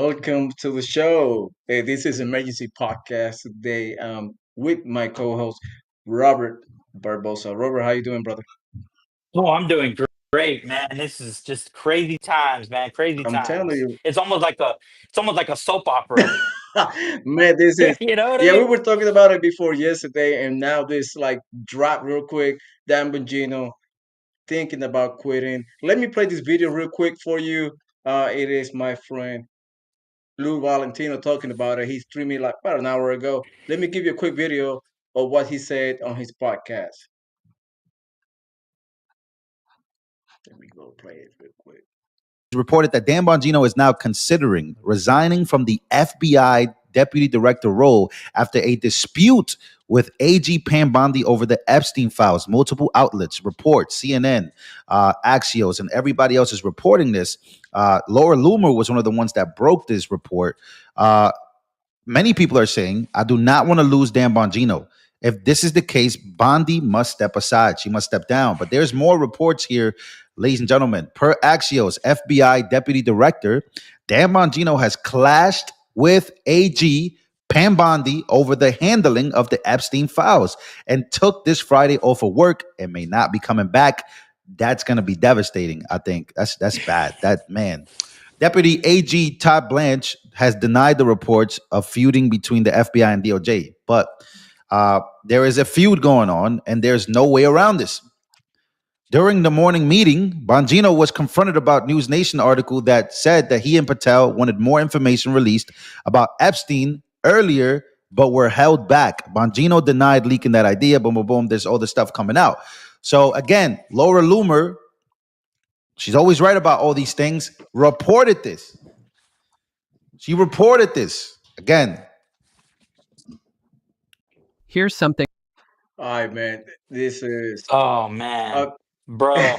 Welcome to the show. Hey, this is Emergency Podcast today with my co-host Robert Barbosa. Robert, how you doing, brother? Oh, I'm doing great, man. This is just crazy times, man. Crazy I'm telling times. you, It's almost like a soap opera. man, this is You know what I yeah. We mean? were talking about it before yesterday, and now this like drop real quick. Dan Bongino thinking about quitting. Let me play this video real quick for you. It is my friend Lou Valentino talking about it. He streamed it like about an hour ago. Let me give you a quick video of what he said on his podcast. Let me go play it real quick. Reported that Dan Bongino is now considering resigning from the FBI deputy director role after a dispute with AG Pam Bondi over the Epstein files. Multiple outlets report, CNN, Axios, and everybody else is reporting this. Laura Loomer was one of the ones that broke this report. Many people are saying, I do not want to lose Dan Bongino. If this is the case, Bondi must step aside. She must step down. But there's more reports here, ladies and gentlemen. Per Axios, FBI Deputy Director, Dan Bongino has clashed with AG Pam Bondi over the handling of the Epstein files and took this Friday off of work and may not be coming back. That's going to be devastating, I think. That's bad. That, man. Deputy AG Todd Blanche has denied the reports of feuding between the FBI and DOJ, but there is a feud going on, and there's no way around this. During the morning meeting, Bongino was confronted about News Nation article that said that he and Patel wanted more information released about Epstein earlier, but were held back. Bongino denied leaking that idea. Boom, boom, boom. There's all this stuff coming out. So again, Laura Loomer, she's always right about all these things, reported this. She reported this. Again, Here's something. All right, man. This is Oh man, uh, bro.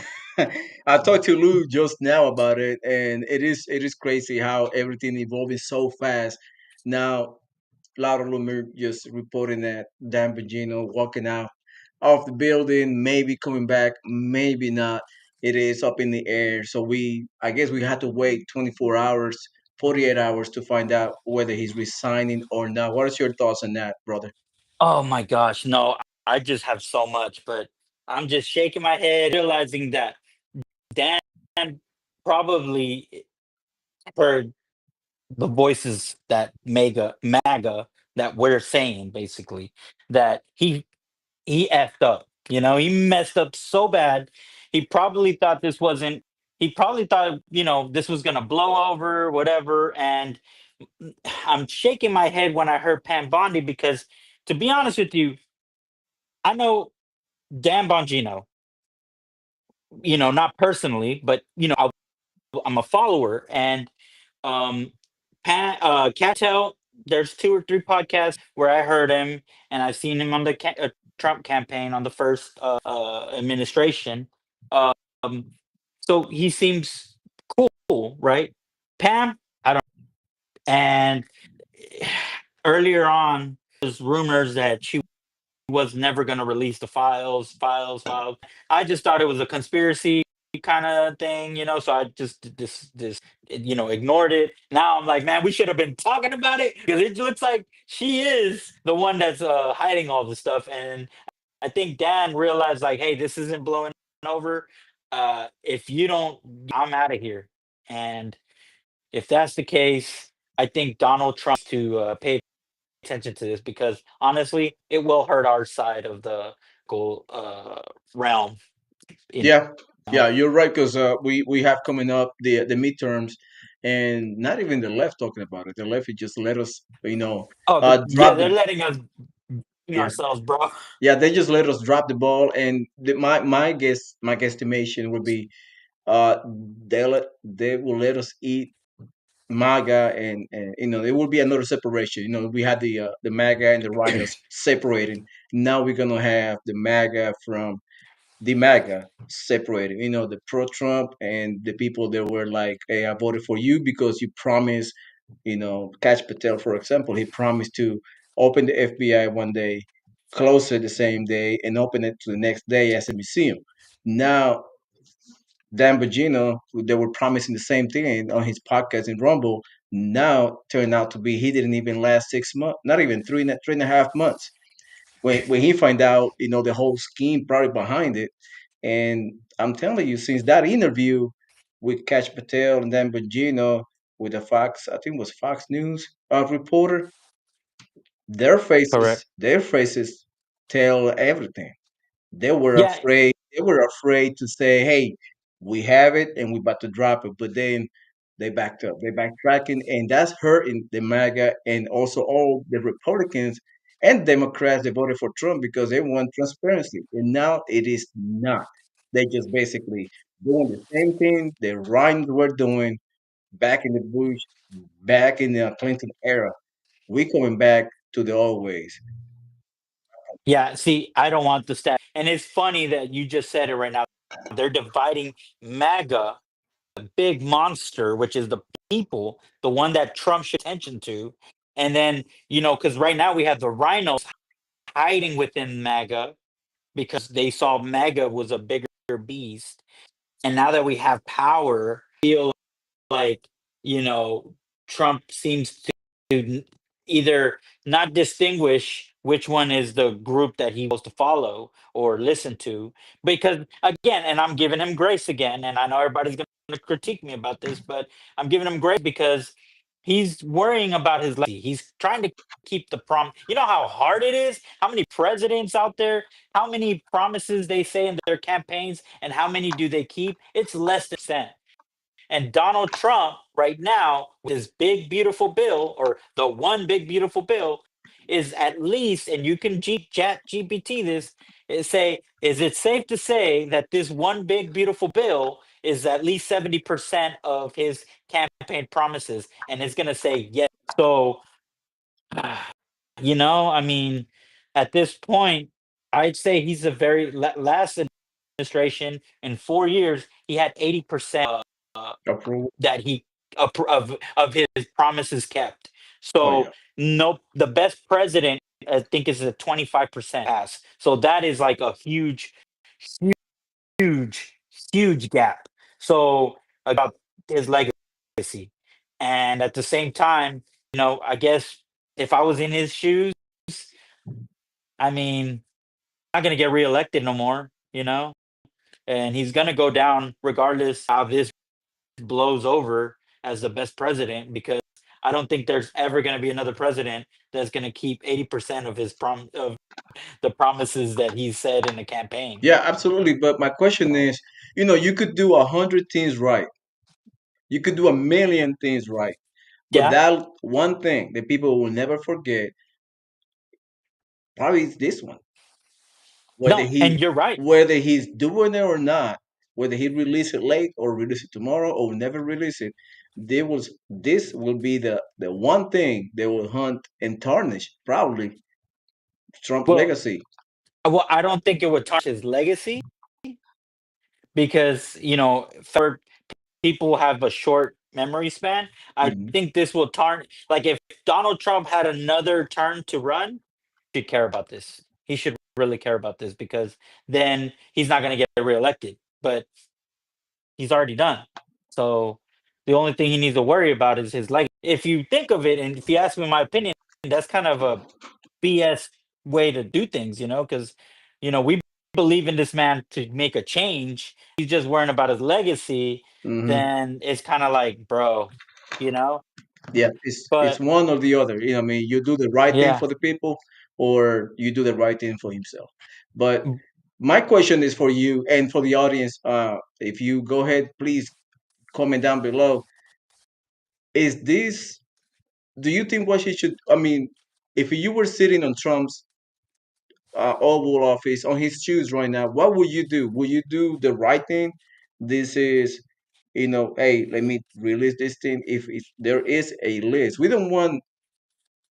I talked to Lou just now about it, and it is crazy how everything evolving so fast. Now, Laura Loomer just reporting that Dan Bongino walking out of the building, maybe coming back, maybe not. It is up in the air. So I guess we had to wait 24 hours, 48 hours to find out whether he's resigning or not. What is your thoughts on that, brother? Oh my gosh, no. I just have so much, but I'm just shaking my head, realizing that Dan probably heard the voices that MAGA that we're saying basically that he effed up. He messed up so bad. He probably thought this wasn't. He probably thought this was gonna blow over, whatever. And I'm shaking my head when I heard Pam Bondi because, to be honest with you, I know Dan Bongino. Not personally, but I'm a follower, and um, Cattell. There's two or three podcasts where I heard him, and I've seen him on the Trump campaign on the first administration. Um, so he seems cool, right? Pam, I don't. And earlier on, there's rumors that she was never going to release the files. I just thought it was a conspiracy kind of thing, so I just ignored it. Now I'm like, man, we should have been talking about it because it looks like she is the one that's hiding all this stuff. And I think Dan realized, like, hey, this isn't blowing over. If you don't, I'm out of here. And if that's the case, I think Donald Trump to pay attention to this because honestly, it will hurt our side of the goal realm. You Yeah, know. yeah, you're right because we have coming up the midterms, and not even the left talking about it. The left it just let us Oh, yeah, drop they're the letting us be yeah ourselves, bro. yeah they just let us drop the ball, and my guesstimation would be uh they will let us eat MAGA, and it will be another separation. We had the MAGA and the rhinos separating. Now we're gonna have the MAGA from the MAGA separated. The pro-Trump and the people that were like, "Hey, I voted for you because you promised." Catch Patel, for example, he promised to open the FBI one day, close it the same day, and open it to the next day as a museum. Now, Dan Bongino, they were promising the same thing on his podcast in Rumble. now turned out to be he didn't even last 6 months, not even 3.5 months. When he find out, the whole scheme probably behind it. And I'm telling you, since that interview with Catch Patel and then Bongino with the Fox, I think it was Fox News reporter, Correct. their faces tell everything. They were Yeah, afraid. They were afraid to say, "Hey, we have it and we about to drop it." But then they backed up. They backtracking, and that's hurting the MAGA and also all the Republicans and Democrats that voted for Trump because they want transparency. And now it is not. They just basically doing the same thing the Ryans were doing back in the Bush, back in the Clinton era. We coming back to the old ways. yeah. See, I don't want the stat. And it's funny that you just said it right now. They're dividing MAGA, the big monster, which is the people, the one that Trump should pay attention to. And then, because right now we have the rhinos hiding within MAGA because they saw MAGA was a bigger beast. And now that we have power, feel like you know Trump seems to either not distinguish which one is the group that he wants to follow or listen to, because again, and I'm giving him grace again, and I know everybody's going to critique me about this, but I'm giving him grace because he's worrying about his legacy. He's trying to keep the prom. You know how hard it is, how many presidents out there, how many promises they say in their campaigns, and how many do they keep? It's less than percent. And Donald Trump, right now, with his big, beautiful bill, or the one big, beautiful bill, is at least, and you can chat GPT this, say, is it safe to say that this one big, beautiful bill is at least 70% of his campaign promises? And it's going to say yes. So, I mean, at this point, I'd say he's a very last administration in 4 years, he had 80% uh, Approval. that he of his promises kept. Oh yeah. So no, the best president I think is a 25% pass. So that is like a huge, huge gap. So about his legacy, and at the same time, I guess if I was in his shoes, I mean, I'm not gonna get reelected no more. And he's gonna go down regardless how this blows over as the best president, because I don't think there's ever going to be another president that's going to keep 80% of his of the promises that he said in the campaign. Yeah, absolutely. But my question is, you could do 100 things right. You could do a million things right. But Yeah. that one thing that people will never forget probably is this one. Whether No, and he you're right. whether he's doing it or not, whether he release it late or release it tomorrow or never release it, this will be the one thing they will hunt and tarnish probably Trump Well, legacy. I don't think it would tarnish his legacy because, for people have a short memory span. I Mhm. think this will tarnish. Like if Donald Trump had another turn to run, he should care about this. He should really care about this because then he's not going to get reelected. But he's already done. So the only thing he needs to worry about is his legacy. If you think of it, and if you ask me my opinion, that's kind of a BS way to do things, because we believe in this man to make a change. He's just worrying about his legacy. Mhm. Then it's kind of like, bro, you know. Yeah, it's But one or the other. I mean, you do the right thing yeah, for the people, or you do the right thing for himself. But my question is for you and for the audience. If you go ahead, please comment down below. Is this? Do you think what he should? I mean, if you were sitting on Trump's Oval Office on his shoes right now, what would you do? Would you do the right thing? This is, hey, let me release this thing. If there is a list, we don't want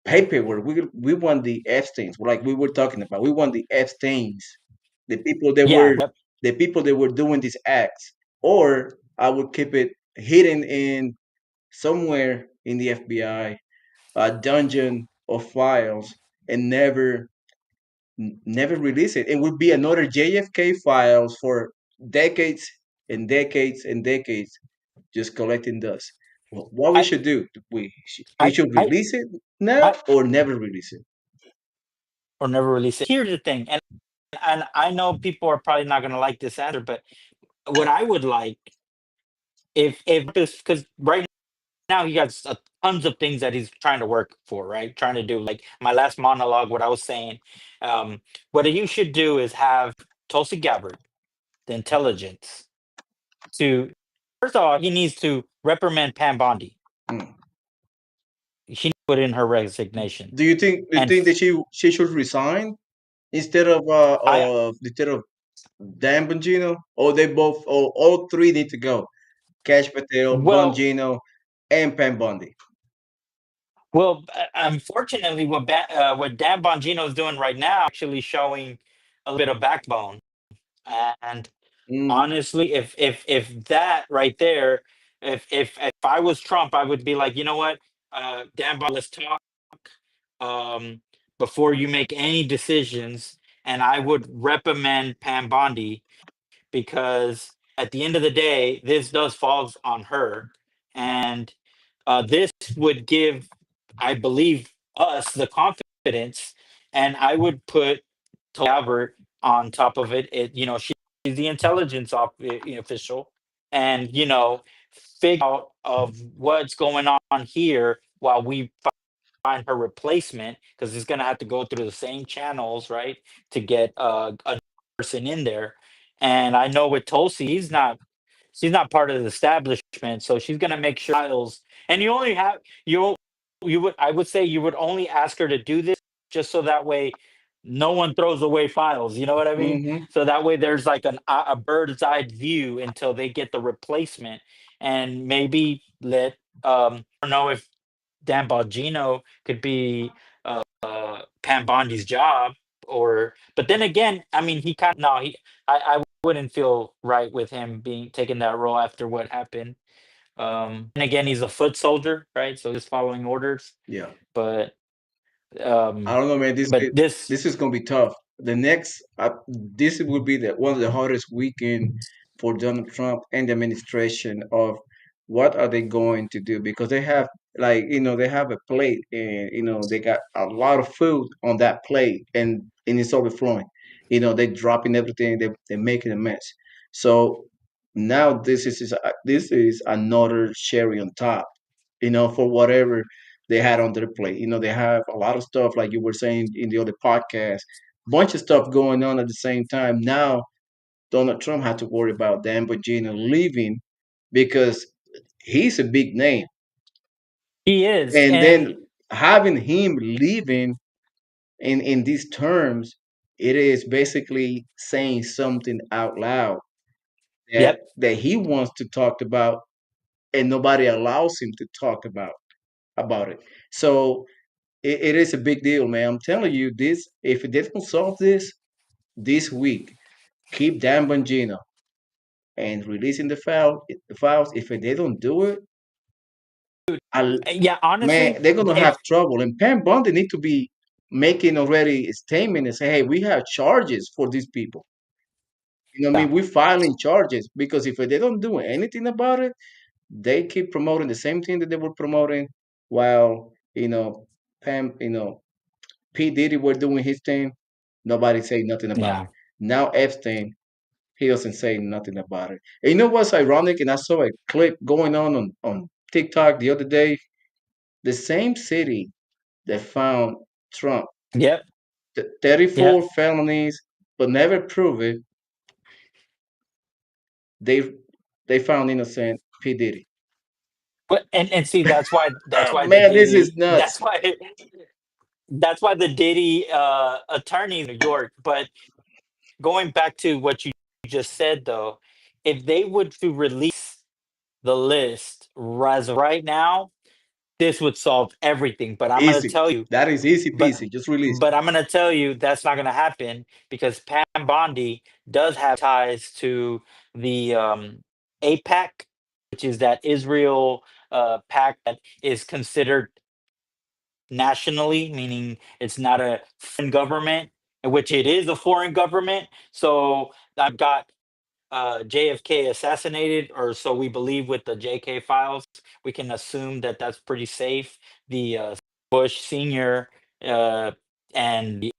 paperwork. We want the Epstein's, like we were talking about. We want the Epstein's, the people that yeah, were yep. the people that were doing these acts. Or I would keep it hidden in somewhere in the FBI, a dungeon of files, and never release it. It would be another JFK files for decades and decades and decades, just collecting dust. What we I, should do? We I, should I, release it now I, or never release it. or never release it. Here's the thing, and I know people are probably not gonna like this answer, but what I would like if this because right now he has tons of things that he's trying to work for, right? Trying to do like my last monologue, what I was saying. What you should do is have Tulsi Gabbard, the intelligence, to first of all, he needs to reprimand Pam Bondi. Mm. She needs to put in her resignation. Do you think And that she should resign I instead of Dan Bongino? Or they both or all three need to go? Cash Patel, well, Bongino, and Pam Bondi. unfortunately, what Dan Bongino is doing right now, actually showing a little bit of backbone. And Hmm. honestly, if that right there, if I was Trump, I would be like, you know what, Dan, let's talk um, before you make any decisions, and I would reprimand Pam Bondi because at the end of the day, this does falls on her, and this would give, I believe, us the confidence, and I would put Albert on top of it. She's the intelligence official, and figure out of what's going on here while we find her replacement, because it's going to have to go through the same channels, right, to get a person in there. And I know with Tulsi, she's not part of the establishment, so she's going to make sure files. And you you would I would say you would only ask her to do this just so that way no one throws away files. You know what I mean? Hmm. So that way there's like a bird's eye view until they get the replacement, and maybe let I don't know if Dan Bongino could be Pam Bondi's job, or but then again, I mean, he kind of no, I wouldn't feel right with him being taking that role after what happened. And again, he's a foot soldier, right? So he's following orders. Yeah. But I don't know, man. but this, This is gonna be tough. This will be the one of the hardest weekend for Donald Trump and the administration of what are they going to do, because they have, like, they have a plate, and they got a lot of food on that plate, and it's overflowing. They dropping everything. They're making a mess. So now this is another cherry on top, for whatever they had on their plate. They have a lot of stuff, like you were saying in the other podcast, bunch of stuff going on at the same time. Now Donald Trump had to worry about Dan Bongino leaving because he's a big name, he is, and and then having him leaving in these terms, it is basically saying something out loud that yep, he wants to talk about, and nobody allows him to talk about it. So it is a big deal, man. I'm telling you, this if they don't solve this week, keep Dan Bongino and releasing the files. If they don't do it, I, yeah. Honestly, man, they're gonna have if trouble. And Pam Bondi need to be making already a statement and say, "Hey, we have charges for these people." What I yeah, mean? We're filing charges because if they don't do anything about it, they keep promoting the same thing that they were promoting while Pam, P Diddy were doing his thing. Nobody say nothing about it. yeah, Now Epstein, he doesn't say nothing about it. And you know what's ironic? And I saw a clip going on TikTok the other day. The same city that found Trump, yep, the yep. 34 felonies, but never prove it, they they found innocent P Diddy. But and see, Oh man, this is nuts. That's why the Diddy attorney in New York. But going back to what you just said, though, if they would to release the list as of right now, this would solve everything. But I'm going to Easy. tell you, That is easy but peasy. Just release it. but I'm going to tell you that's not going to happen because Pam Bondi does have ties to the APAC, which is that Israel pact that is considered nationally, meaning it's not a foreign government, which it is a foreign government. So I've got JFK assassinated, or so we believe with the JK files. We can assume that that's pretty safe. The Bush Senior and the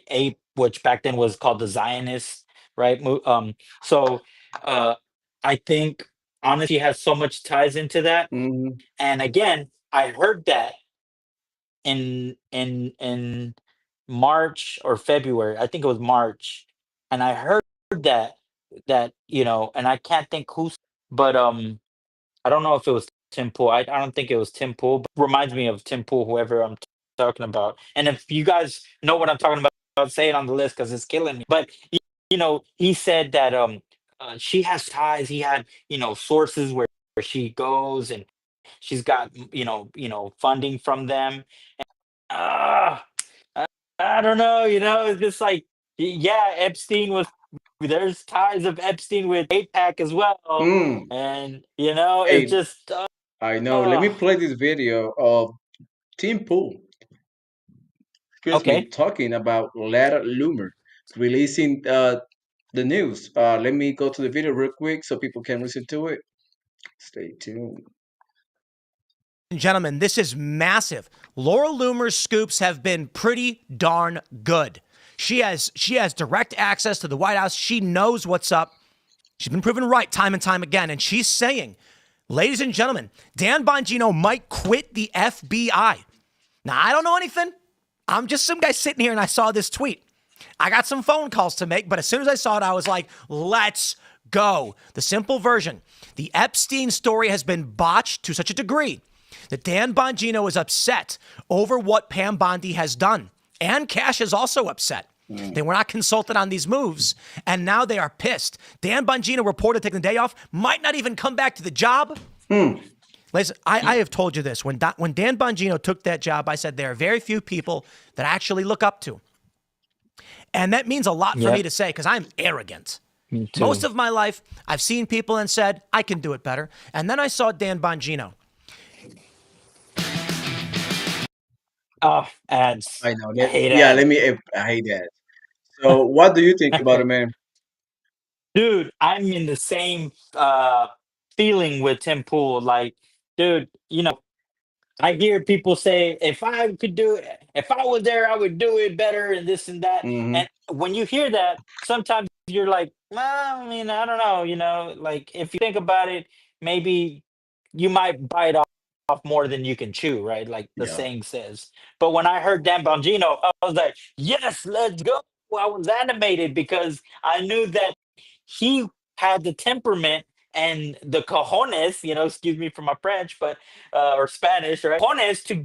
ape, which back then was called the Zionist, right? So uh, I think honestly has so much ties into that. Hmm. And again, I heard that in March or February. I think it was March, and I heard that and I can't think but I don't know if it was Tim Pool. I don't think it was Tim Pool, but reminds me of Tim Pool, whoever I'm talking about. And if you guys know what I'm talking about, say it on the list because it's killing me. But he said that she has ties. He had sources where she goes and she's got funding from them. Ah, I, I don't know. It's just like yeah, Epstein was. There's ties of Epstein with APAC as well, Mm. and it's Hey, just I know. Let me oh, play this video of Tim Pool, excuse me, okay. talking about Lara Loomer releasing the news. Let me go to the video real quick so people can listen to it. Stay tuned. And gentlemen, this is massive. Laura Loomer's scoops have been pretty darn good. She has direct access to the White House. She knows what's up. She's been proven right time and time again. And she's saying, ladies and gentlemen, Dan Bongino might quit the FBI. Now, I don't know anything. I'm just some guy sitting here and I saw this tweet. I got some phone calls to make, but as soon as I saw it, I was like, let's go. The simple version. The Epstein story has been botched to such a degree that Dan Bongino is upset over what Pam Bondi has done. And Cash is also upset. They were not consulted on these moves, and now they are pissed. Dan Bongino reported taking the day off, might not even come back to the job. Listen, I have told you this. When Dan Bongino took that job, I said there are very few people that I actually look up to. And that means a lot for me Yep, to say because I'm arrogant. me Most too. of my life, I've seen people and said, I can do it better. And then I saw Dan Bongino. Oh, ads. I know I that. hate Yeah, ads. let me. I hate that. So, what do you think about it, man? Dude, I'm in the same feeling with Tim Pool. Like, dude, I hear people say, if I could do it, if I was there, I would do it better and this and that. Hmm. And when you hear that, sometimes you're like, well, I mean, I don't know, like if you think about it, maybe you might bite off more than you can chew, right? Like the Yeah. saying says. But when I heard Dan Bongino, I was like, yes, let's go. I was animated because I knew that he had the temperament and the cojones, excuse me for my French, but or Spanish, right? Cojones to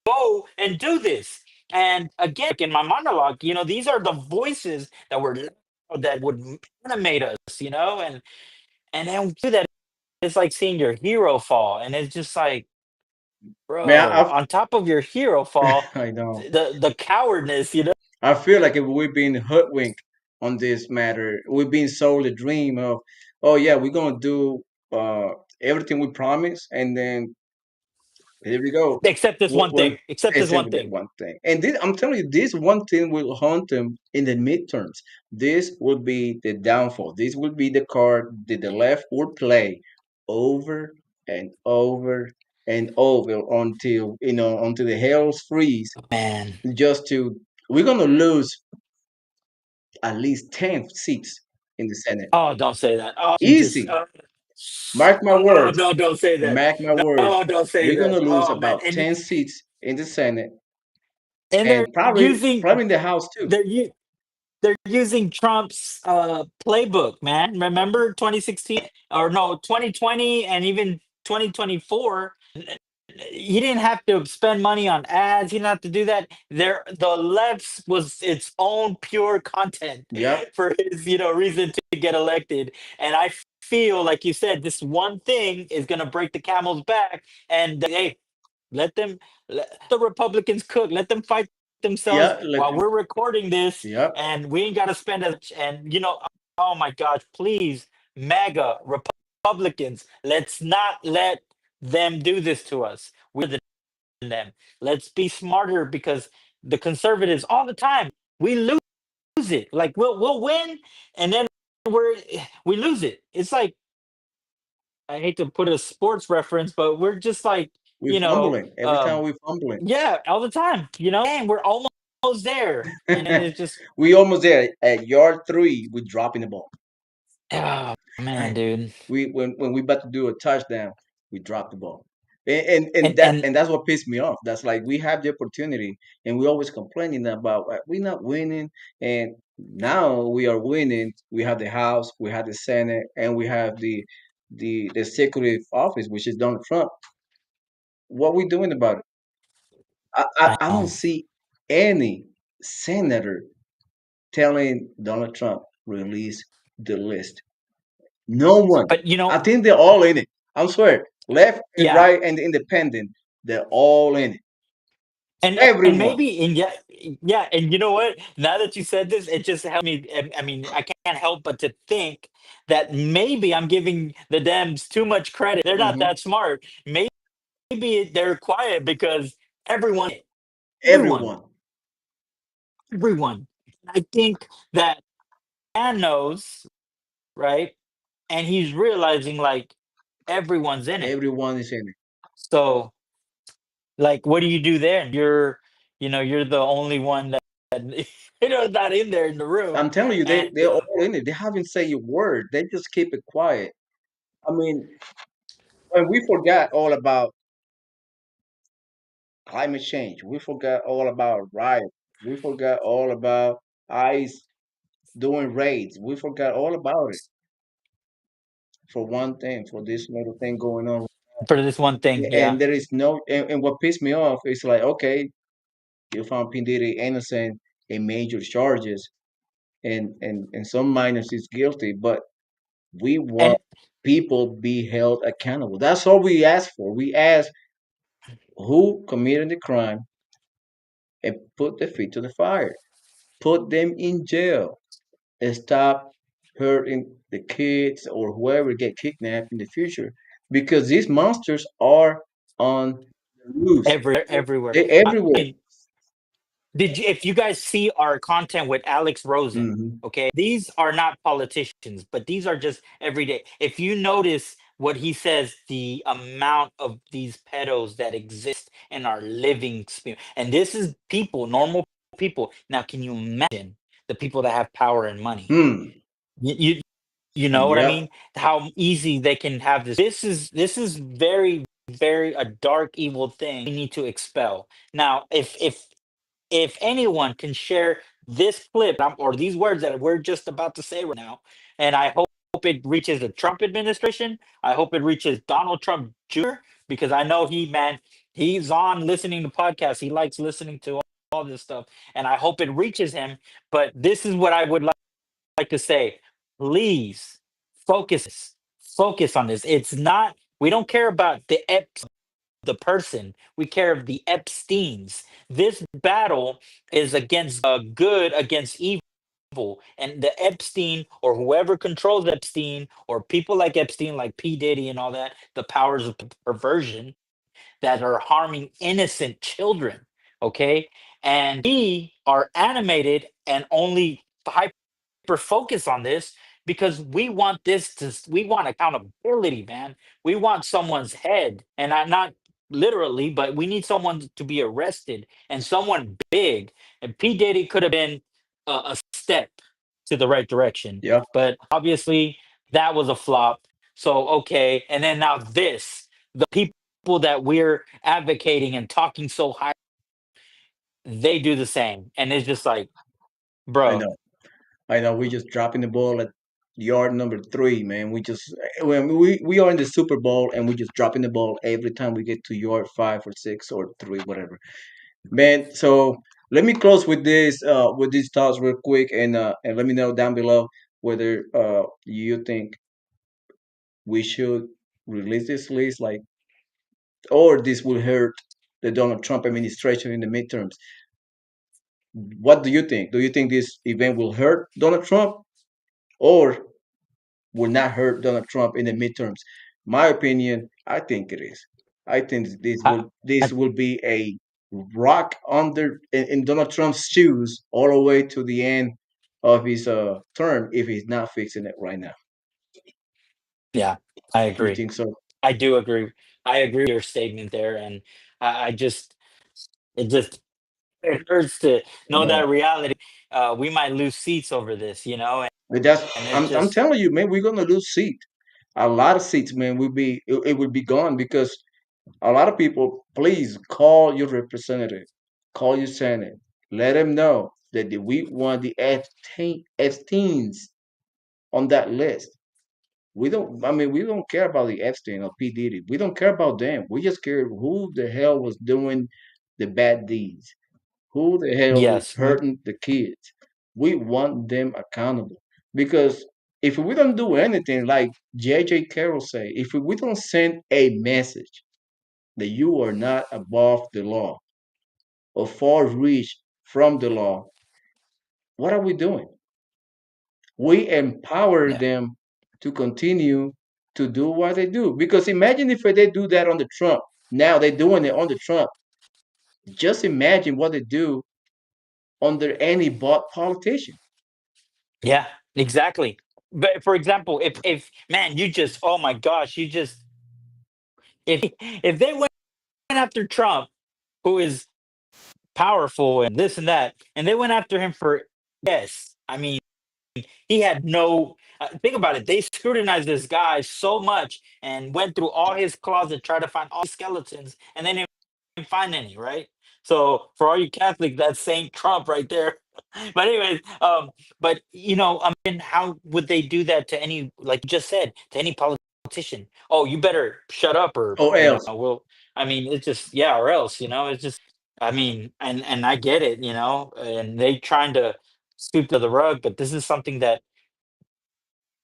go and do this. And again, like in my monologue, these are the voices that would animate us, and then do that. It's like seeing your hero fall, and it's just like, Man, bro, on top of your hero fall, I know. the cowardness, I feel like if we've been hoodwinked on this matter, we've been sold a dream of, oh yeah, we're gonna do everything we promise, and then here we go. except this one What thing, except this except one with that thing. one thing. And this, I'm telling you, this one thing will haunt them in the midterms. This will be the downfall. This will be the card that the left will play over and over and over until until the hell's freeze. Man, Just to we're gonna lose at least 10 seats in the Senate. oh, don't say that. Oh, you just. Easy. Mark my Oh words. no, don't say that. Mark my words. No, don't say We're that. gonna lose Oh man, about 10 seats in the Senate and they're and probably using in the House too. they're u- they're using Trump's playbook, man. Remember 2016 or no 2020 and even 2024. He didn't have to spend money on ads. He didn't have to do that. The left was its own pure content Yep. for his reason to get elected. And I feel like you said this one thing is going to break the camel's back. And hey, let the Republicans cook. Let them fight themselves Yeah. Let while them. we're recording this, Yep. and we ain't got to spend as much. And oh my gosh, please, MAGA Republicans, let's not let them do this to us. We're the them. Let's be smarter because the conservatives all the time we lose it. Like we'll win, and then we lose it. It's like, I hate to put a sports reference, but we're just like, We're fumbling every time we're fumbling. yeah, all the time. And we're almost there, and then it's just, We almost there at yard 3. We're dropping the ball. oh man, Right. dude. We when we about to do a touchdown, we drop the ball. And And that and and that's what pissed me off. That's like we have the opportunity and we always complaining about we're not winning. And now we are winning. We have the House, we have the Senate, and we have the executive office, which is Donald Trump. What we doing about it? I I don't know, see any senator telling Donald Trump release the list. No one. but I think they're all in it. I'm swear. Left and yeah. right and independent, they're all in it. And Everyone. maybe, and yeah, yeah, and you know what? Now that you said this, it just helped me. I mean, I can't help but to think that maybe I'm giving the Dems too much credit. They're not Hmm. that smart. Maybe they're quiet because everyone, everyone, Everyone. everyone. I think that man knows, right? And he's realizing like everyone's in it. Everyone is in it. So, like, what do you do then? You're the only one that not in there in the room, I'm telling you, and they're all in it. They haven't said a word. They just keep it quiet. I mean, when we forgot all about climate change, we forgot all about riots, we forgot all about ICE doing raids, we forgot all about it for one thing, for this little thing going on. for this one thing, yeah. And there is no, and what pissed me off is like, okay, you found P. Diddy innocent in major charges, and some minors is guilty, but we want And people be held accountable. That's all we ask for. We ask who committed the crime and put their feet to the fire, put them in jail, and stop hurting the kids or whoever get kidnapped in the future, because these monsters are on the loose. everywhere. They're I everywhere. mean, if you guys see our content with Alex Rosen, Hmm. okay, these are not politicians, but these are just everyday. If you notice what he says, the amount of these pedos that exist in our living sphere, and this is people, normal people. Now, can you imagine the people that have power and money? Hmm. You, you know what I Yep. mean? How easy they can have this. This is very, very a dark, evil thing we need to expel. Now, if anyone can share this clip or these words that we're just about to say right now, and I hope it reaches the Trump administration. I hope it reaches Donald Trump Jr. because I know he's on listening to podcasts. He likes listening to all this stuff, and I hope it reaches him. But this is what I would like to say. Please focus on this. It's not. We don't care about the person. We care of the Epsteins. This battle is against good against evil. And the Epstein or whoever controls Epstein or people like Epstein, like P. Diddy and all that, the powers of perversion that are harming innocent children. Okay. And we are animated and only hyper focus on this because we want accountability, man. We want someone's head, and I'm not literally, but we need someone to be arrested and someone big. And P. Diddy could have been a step to the right direction, Yeah. but obviously that was a flop. So okay, and then now this, the people that we're advocating and talking so high, they do the same, and it's just like, I bro. know. I know. We just dropping the ball at yard number 3, man. We just when we are in the Super Bowl and we just dropping the ball every time we get to yard 5 or 6 or 3, whatever. Man, so let me close with these thoughts real quick, and let me know down below whether you think we should release this list, like, or this will hurt the Donald Trump administration in the midterms. What do you think? Do you think this event will hurt Donald Trump or will not hurt Donald Trump in the midterms? My opinion, I think it is. I think I, this will be a rock under in Donald Trump's shoes all the way to the end of his term if he's not fixing it right now. Yeah, I You agree. think so? I do agree. I agree with your statement there, and I just it just it hurts to I know know. that reality. We might lose seats over this, But that's and it I'm just telling you, man, we're gonna lose seat. A lot of seats, man, will be it will be gone because a lot of people. Please call your representative, call your senate, let them know that we want the Epstein's on that list. We don't. I mean, we don't care about the Epstein or P Diddy. We don't care about them. We just care who the hell was doing the bad deeds. Who the hell was yes, hurting the kids? We want them accountable because if we don't do anything, like J.J. Carroll say, if we don't send a message that you are not above the law or far reach from the law, what are we doing? We empower yeah, them to continue to do what they do. Because imagine if they do that on the Trump. Now they're doing it on the Trump. Just imagine what they do under any bot politician. yeah, exactly. But for example, if man, you just oh my gosh, you just if they went after Trump, who is powerful and this and that, and they went after him for yes, I mean he had no. Think about it. They scrutinized this guy so much and went through all his closet, tried to find all his skeletons, and they didn't find any. Right. So for all you Catholics, that's Saint Trump right there. But anyways, but I mean, how would they do that to any, like you just said, to any politician? Oh, you better shut up, or Or else, well, I mean, it's just yeah, or else, it's just. I mean, and I get it, and they trying to sweep to the rug, but this is something that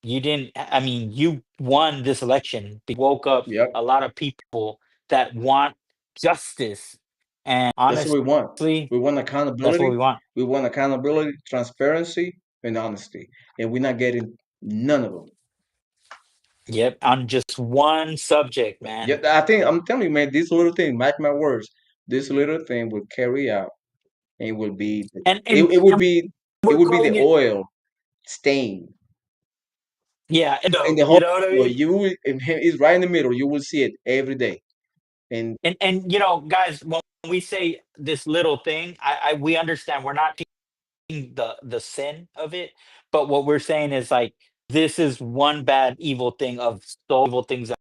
you didn't. I mean, you won this election. Woke up yep, a lot of people that want justice, and that's what we want. honestly, We want that's what accountability. we want. We want accountability, transparency, and honesty. And we're not getting none of them. Yep, on just one subject, Yeah, man. I think I'm telling you, man, this little thing, mark my words, this little thing will carry out and will be And it, and it will and be it we're will be the calling it, oil stain yeah, in the whole. you know what I Well, mean. it's right in the middle. You will see it every day. And And guys, when we say this little thing, I we understand we're not the sin of it, but what we're saying is like this is one bad evil thing of so evil things that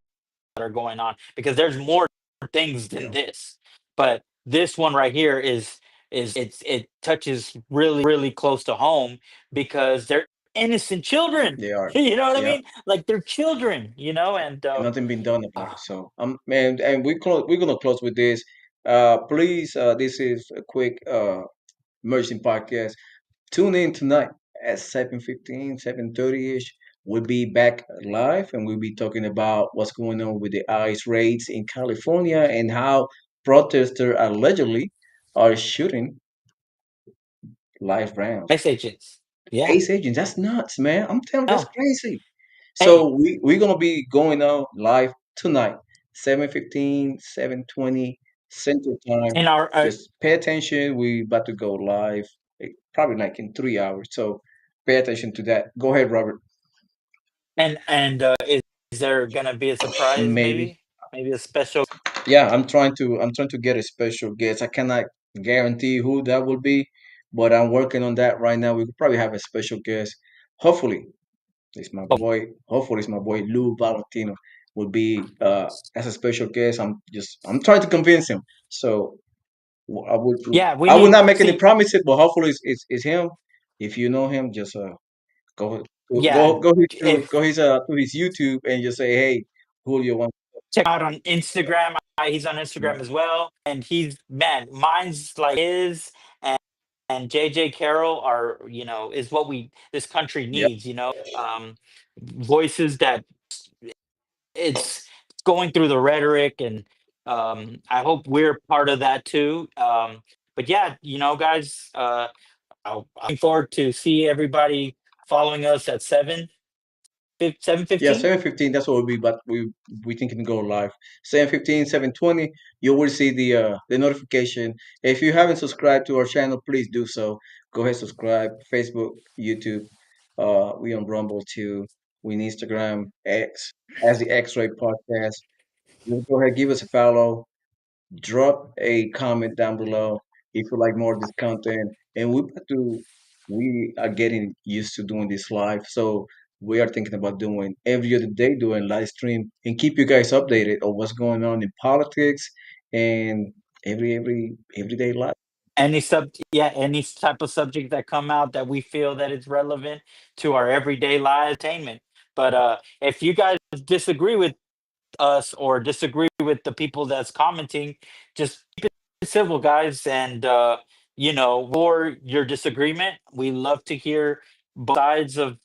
are going on because there's more things than yeah, this. But this one right here is it touches really close to home because they're innocent children. they are. You know what I Yeah, mean? Like they're children, and and nothing been done about uh, it. So man, and we're gonna close with this. Please, this is a quick merging podcast. Tune in tonight at 7:15, 7:30 ish. We'll be back live and we'll be talking about what's going on with the ICE raids in California and how protesters allegedly are shooting live rounds. ice agents. Yeah. Ace agents, that's nuts, man. I'm telling you, that's No. crazy. Hey, So we're gonna be going on live tonight, 7:15, 7:20 Central Time. in our Just pay attention. We about to go live, probably like in 3 hours. So pay attention to that. Go ahead, Robert. and is there gonna be a surprise? Maybe. Maybe a special. Yeah, I'm trying to get a special guest. I cannot guarantee who that will be, but I'm working on that right now. We could probably have a special guest. Hopefully, it's my Oh, boy. Hopefully, it's my boy Lou Valentino will be as a special guest. I'm trying to convince him. So w- I would yeah, we I will need not make any see. promises, but hopefully it's him. If you know him, just go Yeah, if to his YouTube and just say, hey, Julio wants. check out on Instagram. He's on Yeah, Instagram as well, and he's man, mine's like his, and JJ Carroll are is what we this country yeah, needs. Voices that it's going through the rhetoric, and I hope we're part of that too. But yeah, guys, I'm looking forward to see everybody following us at 7:15. 7:15. That's what will be. But we think it can go live. 7:15, 7:20. You will see the notification. If you haven't subscribed to our channel, please do so. Go ahead, subscribe. Facebook, YouTube. We on Rumble too. We on Instagram, X, as the X-Ray Podcast. Just go ahead, give us a follow. Drop a comment down below if you like more of this content. And we are getting used to doing this live, so we are thinking about doing every other day, doing live stream, and keep you guys updated on what's going on in politics and everyday life. Any type of subject that come out that we feel that is relevant to our everyday life entertainment. But if you guys disagree with us or disagree with the people that's commenting, just keep it civil, guys. And for your disagreement, we love to hear both sides of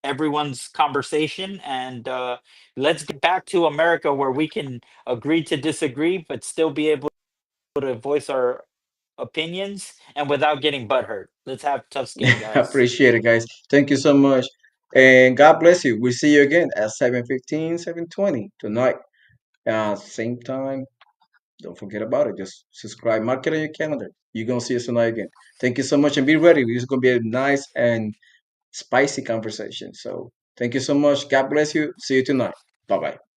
everyone's conversation. And let's get back to America where we can agree to disagree, but still be able to voice our opinions and without getting butthurt. Let's have tough skin, guys. Appreciate it, guys. Thank you so much, and God bless you. We'll see you again at 7:15, 7:20 tonight. Same time. Don't forget about it. Just subscribe, mark it on your calendar. You're gonna see us tonight again. Thank you so much, and be ready. It's gonna be a nice and spicy conversation. So thank you so much. God bless you. See you tonight. Bye bye.